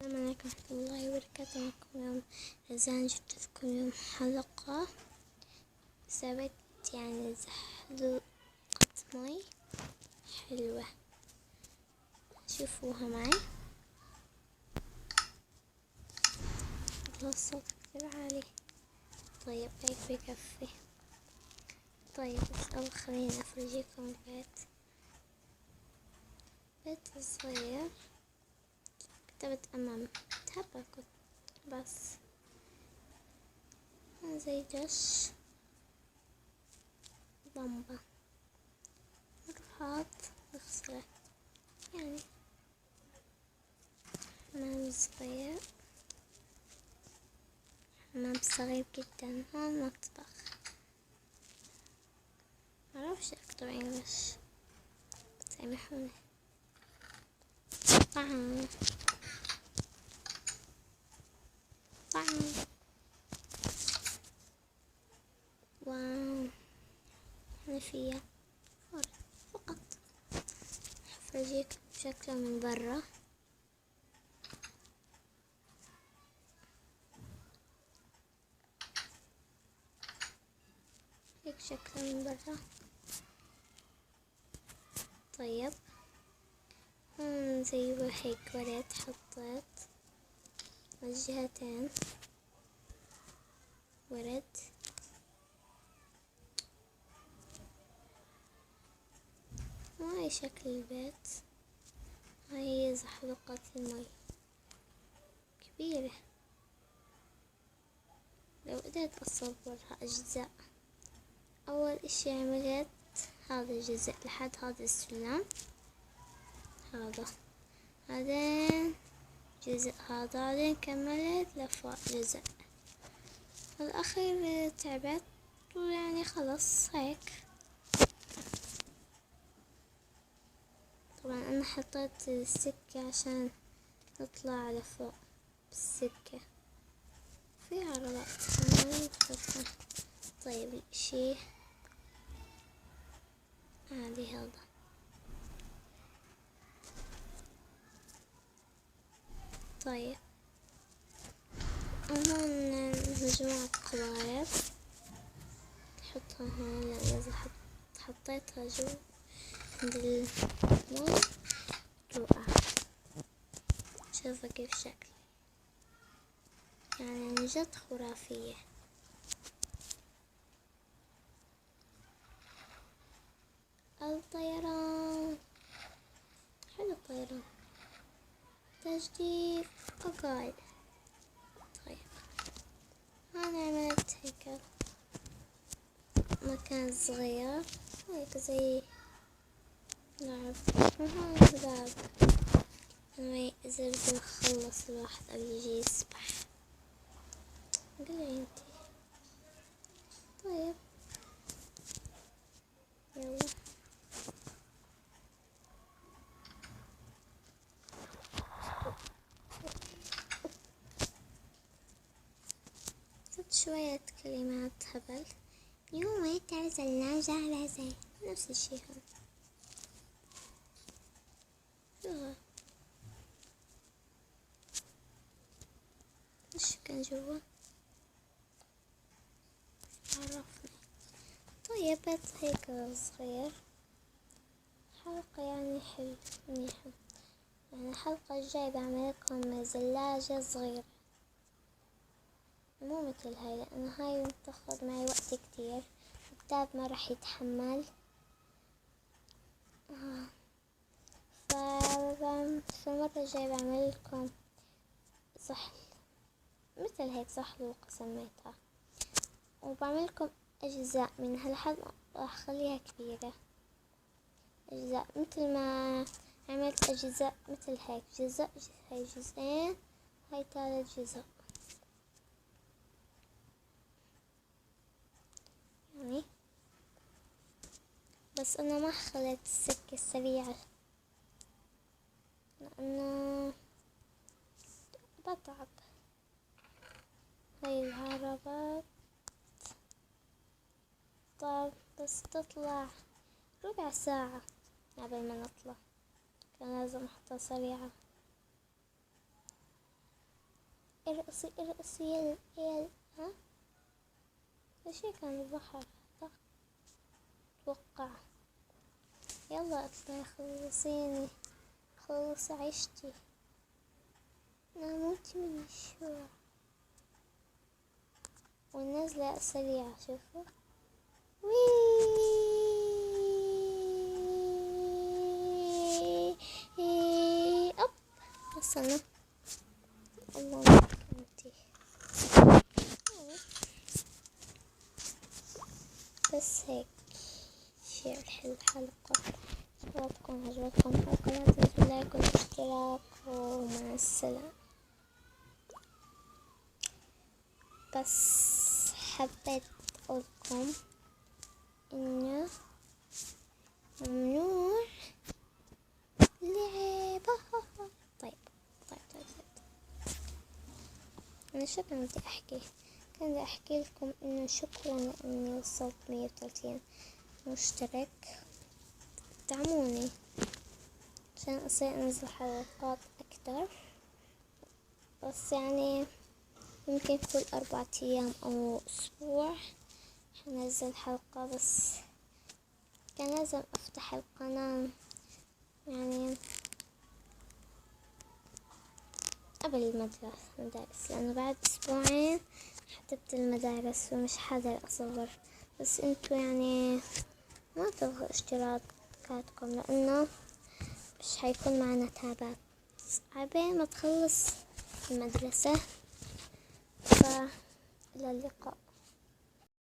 السلام عليكم ورحمة الله وبركاته. معكم اليوم رزان، جبت لكم اليوم حلقة. سويت زحلقة مي حلوة، شوفوها معي. الصوت كتير عالي. طيب هيك بكفي. طيب بس أول خليني أفرجيكم بيت صغير كتبت أمام كنت بس زي دش لمبة مرحاض مغسلة، حمام صغير، حمام صغير جدا. هون مطبخ، معرفش أكتب إنجليش، سامحوني. طعام واو، حنفية فقط. هفرجيكم شكله من برا. هيك شكله من برا. طيب هون زي هيك ورد حطيت على الجهتين ورد. وهاي شكل البيت. هاي زحلقة المي كبيرة، لو قدرت أصورها أجزاء. أول إشي عملت هذا الجزء لحد هذا السلم، بعدين جزء بعدين كملت لفوق جزء. الأخير تعبت خلص هيك. طبعا أنا حطيت السكة عشان نطلع لفوق بالسكة، في عربات كمان. طيب الإشي هذا. طيب هون مجموعة قوارب نحطها هون، لأن إذا حطيتها جوا عند المي توقع. شوفوا كيف شكل، من جد خرافية. الطيران حلو، الطيران تجديف أقل. طيب أنا عملت هيك مكان صغير هيك زي لعب. وهون باب، إذا بدي نخلص الواحد قبل يجي يسبح. قولي انتي. طيب يلا كتبت شوية كلمات هبل. يوم تعزلنا جاهزة، نفس الشي هون. شو ايش كان جوا؟ عرفني. طيب بيت هيك صغير، حلقة حلو منيحة. الحلقة الجاية بعمل لكم زلاجة صغيرة، مو مثل هاي، لأن هاي بتاخذ معي وقت كتير، الكتاب ما راح يتحمل. في المرة الجاية بعمل لكم صحن مثل هيك، صحلوقة سميتها، وبعمل لكم أجزاء من هالحلقة، راح أخليها كبيرة. أجزاء مثل ما عملت أجزاء مثل هيك، جزء هاي جزئين، هاي 3 جزء. بس أنا ما خليت السكة السريعة لأنه بتعب. هاي العربات طب بس تطلع ربع ساعة قبل ما نطلع، كان لازم أحطها سريعة. ارقصي ارقصي يلا يلا. ها ايش كان البحر اتوقع. يلا اطلعي خلصيني، خلصي عشتي، انا موتي من الشوع. والنزلة سريعة شوفوا. أب وصلنا. الله انتي. بس هيك شيء الحلقة. شبابكم عجبتكم الحلقة لا تنسوا اللايك والاشتراك ومع السلامة. بس حبيت أقولكم إنه ممنوع لعبة. طيب أنا شو كان بدي أحكي؟ كان بدي أحكي لكم إنه شكرا لأني وصلت 130 مشترك. دعموني عشان أصير أنزل حلقات أكتر، بس يعني يمكن كل 4 أيام أو أسبوع حنزل حلقة. بس كان لازم أفتح القناة يعني قبل المدارس لأنه بعد أسبوعين حتبدأ المدارس ومش حاضر أصور. بس انتو يعني ما تلغوا اشتراكاتكم لأنه مش حيكون معنا تابات عبين ما تخلص المدرسة. فإلى اللقاء.